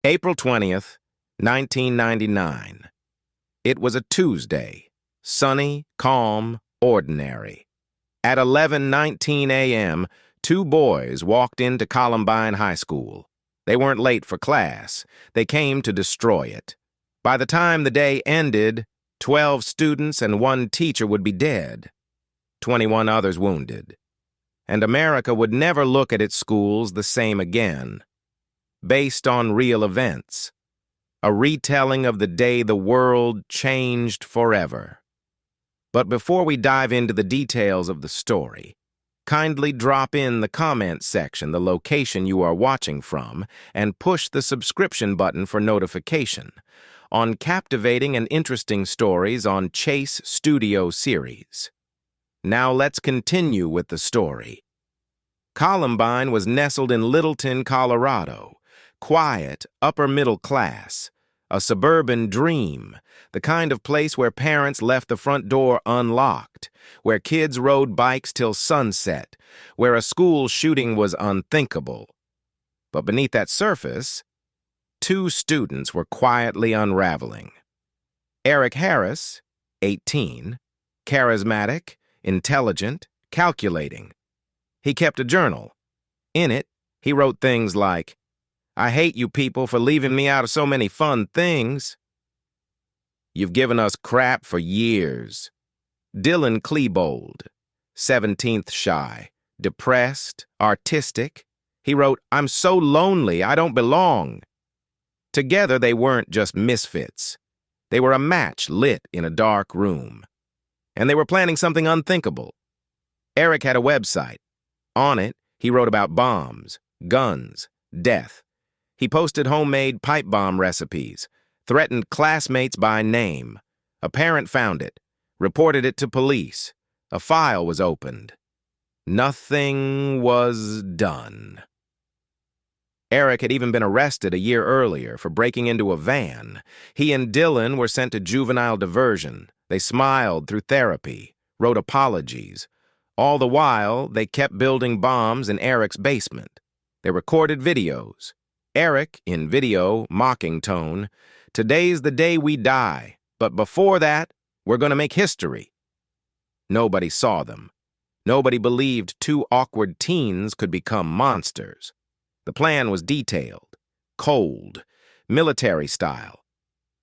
April 20th, 1999. It was a Tuesday, sunny, calm, ordinary. At 11:19 a.m., two boys walked into Columbine High School. They weren't late for class. They came to destroy it. By the time the day ended, 12 students and one teacher would be dead, 21 others wounded. And America would never look at its schools the same again. Based on real events. A retelling of the day the world changed forever. But before we dive into the details of the story, kindly drop in the comment section the location you are watching from and push the subscription button for notification on captivating and interesting stories on Chase Studio series. Now let's continue with the story. Columbine was nestled in Littleton, Colorado. Quiet, upper-middle class, a suburban dream, the kind of place where parents left the front door unlocked, where kids rode bikes till sunset, where a school shooting was unthinkable. But beneath that surface, two students were quietly unraveling. Eric Harris, 18, charismatic, intelligent, calculating. He kept a journal. In it, he wrote things like, "I hate you people for leaving me out of so many fun things. You've given us crap for years." Dylan Klebold, 17th shy, depressed, artistic. He wrote, "I'm so lonely, I don't belong." Together they weren't just misfits. They were a match lit in a dark room. And they were planning something unthinkable. Eric had a website. On it, he wrote about bombs, guns, death. He posted homemade pipe bomb recipes, threatened classmates by name. A parent found it, reported it to police. A file was opened. Nothing was done. Eric had even been arrested a year earlier for breaking into a van. He and Dylan were sent to juvenile diversion. They smiled through therapy, wrote apologies. All the while, they kept building bombs in Eric's basement. They recorded videos. Eric, in video, mocking tone, "Today's the day we die, but before that, we're going to make history." Nobody saw them. Nobody believed two awkward teens could become monsters. The plan was detailed, cold, military style.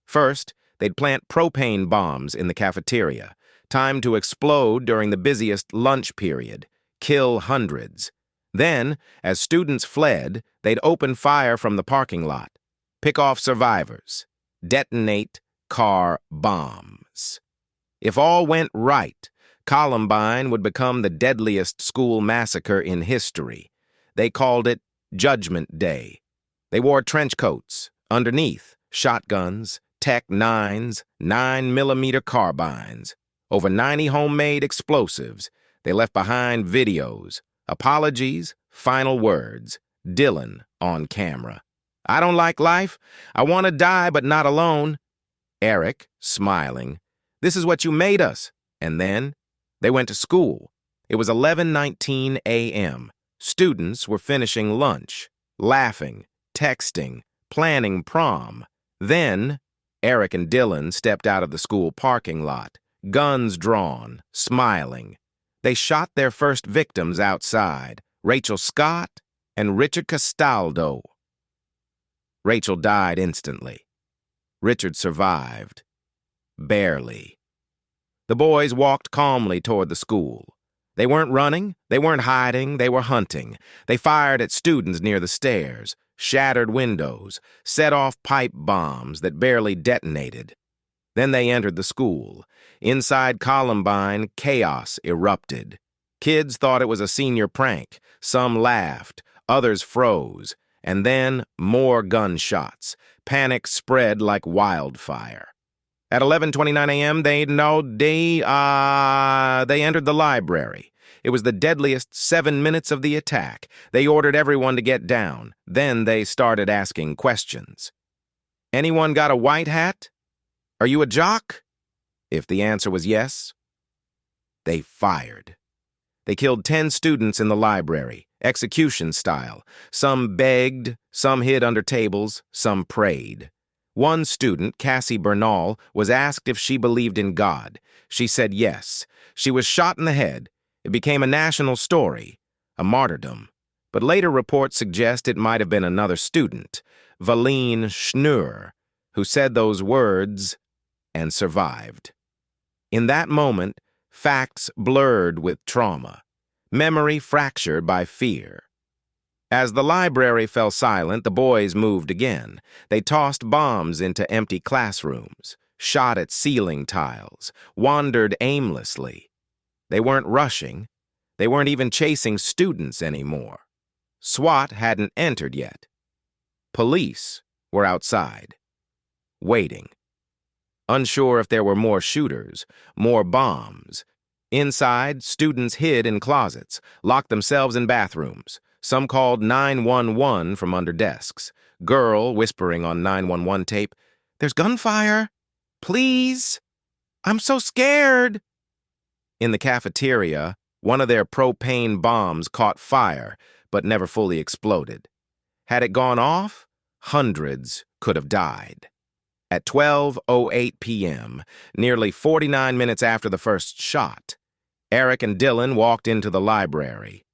First, they'd plant propane bombs in the cafeteria, timed to explode during the busiest lunch period, kill hundreds. Then, as students fled, they'd open fire from the parking lot, pick off survivors, detonate car bombs. If all went right, Columbine would become the deadliest school massacre in history. They called it Judgment Day. They wore trench coats, underneath, shotguns, Tech 9s, 9mm carbines, over 90 homemade explosives. They left behind videos, apologies, final words. Dylan on camera. "I don't like life. I want to die, but not alone." Eric, smiling. "This is what you made us." And then they went to school. It was 11:19 a.m. Students were finishing lunch, laughing, texting, planning prom. Then Eric and Dylan stepped out of the school parking lot, guns drawn, smiling. They shot their first victims outside, Rachel Scott and Richard Castaldo. Rachel died instantly. Richard survived. Barely. The boys walked calmly toward the school. They weren't running, they weren't hiding, they were hunting. They fired at students near the stairs, shattered windows, set off pipe bombs that barely detonated. Then they entered the school. Inside Columbine, chaos erupted. Kids thought it was a senior prank. Some laughed, others froze. And then more gunshots. Panic spread like wildfire. At 11:29 a.m., they entered the library. It was the deadliest 7 minutes of the attack. They ordered everyone to get down. Then they started asking questions. "Anyone got a white hat? Are you a jock?" If the answer was yes, they fired. They killed 10 students in the library, execution style. Some begged, some hid under tables, some prayed. One student, Cassie Bernal, was asked if she believed in God. She said yes. She was shot in the head. It became a national story, a martyrdom. But later reports suggest it might have been another student, Valine Schnur, who said those words and survived. In that moment, facts blurred with trauma, memory fractured by fear. As the library fell silent, the boys moved again. They tossed bombs into empty classrooms, shot at ceiling tiles, wandered aimlessly. They weren't rushing. They weren't even chasing students anymore. SWAT hadn't entered yet. Police were outside, waiting. Unsure if there were more shooters, more bombs. Inside, students hid in closets, locked themselves in bathrooms. Some called 911 from under desks. Girl whispering on 911 tape, "There's gunfire. Please. I'm so scared." In the cafeteria, one of their propane bombs caught fire, but never fully exploded. Had it gone off, hundreds could have died. At 12:08 p.m., nearly 49 minutes after the first shot, Eric and Dylan walked into the library.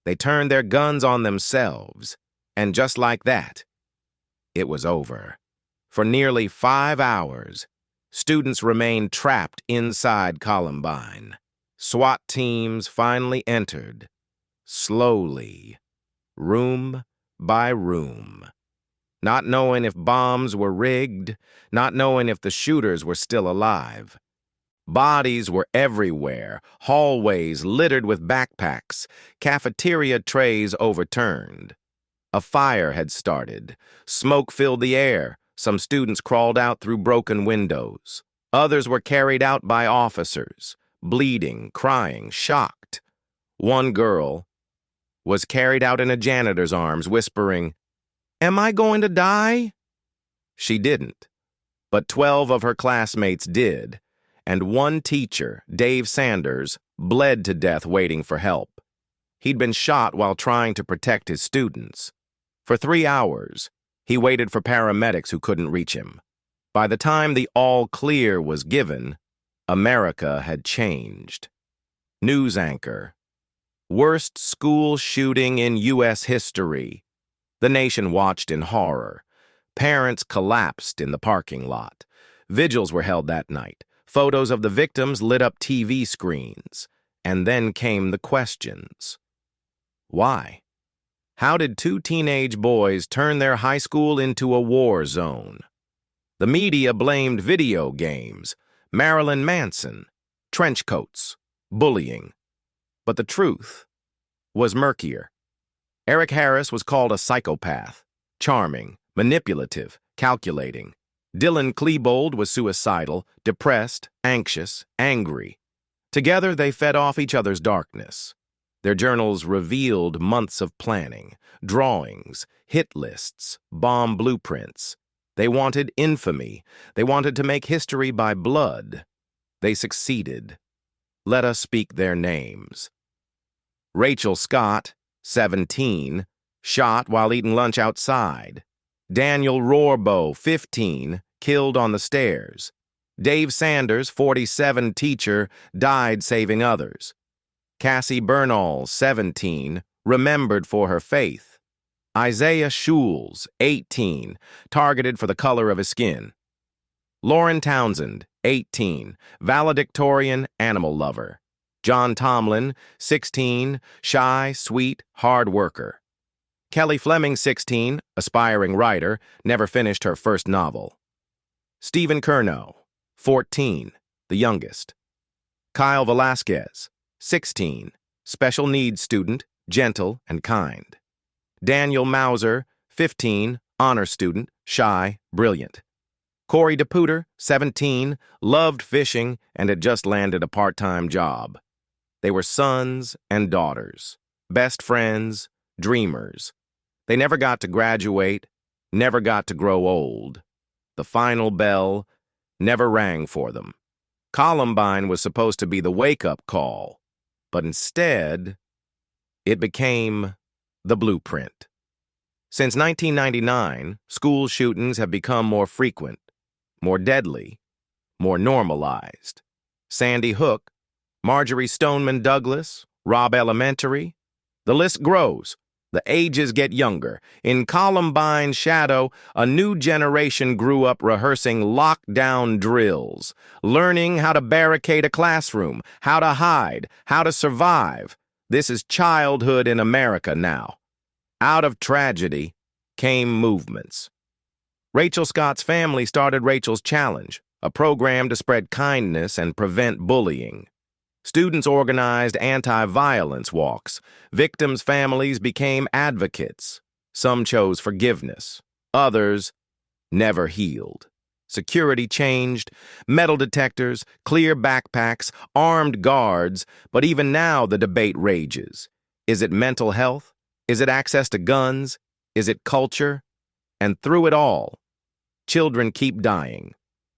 They turned their guns on themselves, and just like that, it was over. For nearly 5 hours, students remained trapped inside Columbine. SWAT teams finally entered, slowly, room by room. Not knowing if bombs were rigged, not knowing if the shooters were still alive. Bodies were everywhere, hallways littered with backpacks, cafeteria trays overturned. A fire had started. Smoke filled the air. Some students crawled out through broken windows. Others were carried out by officers, bleeding, crying, shocked. One girl was carried out in a janitor's arms, whispering, "Am I going to die?" She didn't, but 12 of her classmates did, and one teacher, Dave Sanders, bled to death waiting for help. He'd been shot while trying to protect his students. For 3 hours, he waited for paramedics who couldn't reach him. By the time the all clear was given, America had changed. News anchor. Worst school shooting in U.S. history. The nation watched in horror. Parents collapsed in the parking lot. Vigils were held that night. Photos of the victims lit up TV screens. And then came the questions. Why? How did 2 teenage boys turn their high school into a war zone? The media blamed video games, Marilyn Manson, trench coats, bullying. But the truth was murkier. Eric Harris was called a psychopath, charming, manipulative, calculating. Dylan Klebold was suicidal, depressed, anxious, angry. Together they fed off each other's darkness. Their journals revealed months of planning, drawings, hit lists, bomb blueprints. They wanted infamy. They wanted to make history by blood. They succeeded. Let us speak their names. Rachel Scott, 17, shot while eating lunch outside. Daniel Rohrbough, 15, killed on the stairs. Dave Sanders, 47, teacher, died saving others. Cassie Bernal, 17, remembered for her faith. Isaiah Schulz, 18, targeted for the color of his skin. Lauren Townsend, 18, valedictorian, animal lover. John Tomlin, 16, shy, sweet, hard worker. Kelly Fleming, 16, aspiring writer, never finished her first novel. Stephen Curnow, 14, the youngest. Kyle Velasquez, 16, special needs student, gentle and kind. Daniel Mauser, 15, honor student, shy, brilliant. Corey DePuter, 17, loved fishing and had just landed a part-time job. They were sons and daughters, best friends, dreamers. They never got to graduate, never got to grow old. The final bell never rang for them. Columbine was supposed to be the wake-up call, but instead, it became the blueprint. Since 1999, school shootings have become more frequent, more deadly, more normalized. Sandy Hook, Marjorie Stoneman Douglas, Robb Elementary. The list grows. The ages get younger. In Columbine's shadow, a new generation grew up rehearsing lockdown drills, learning how to barricade a classroom, how to hide, how to survive. This is childhood in America now. Out of tragedy came movements. Rachel Scott's family started Rachel's Challenge, a program to spread kindness and prevent bullying. Students organized anti-violence walks. Victims' families became advocates. Some chose forgiveness. Others never healed. Security changed. Metal detectors, clear backpacks, armed guards. But even now the debate rages. Is it mental health? Is it access to guns? Is it culture? And through it all, children keep dying.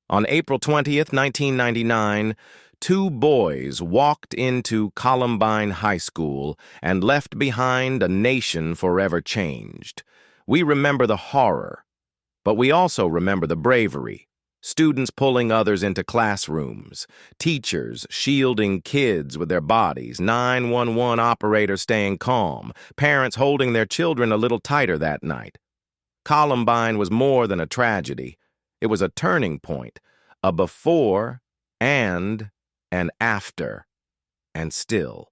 On April 20th, 1999, 2 boys walked into Columbine High School and left behind a nation forever changed. We remember the horror, but we also remember the bravery. Students pulling others into classrooms, teachers shielding kids with their bodies, 911 operators staying calm, parents holding their children a little tighter that night. Columbine was more than a tragedy. It was a turning point, a before and an after, and still.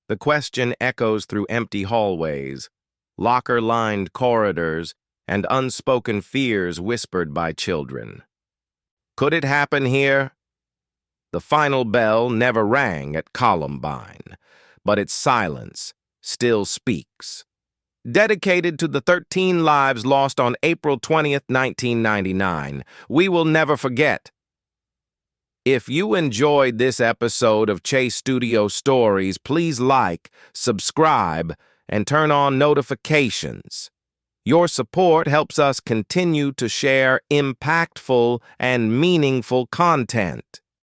The question echoes through empty hallways, locker-lined corridors, and unspoken fears whispered by children. Could it happen here? The final bell never rang at Columbine, but its silence still speaks. Dedicated to the 13 lives lost on April 20th, 1999, we will never forget. If you enjoyed this episode of Chase Studio Stories, please like, subscribe, and turn on notifications. Your support helps us continue to share impactful and meaningful content.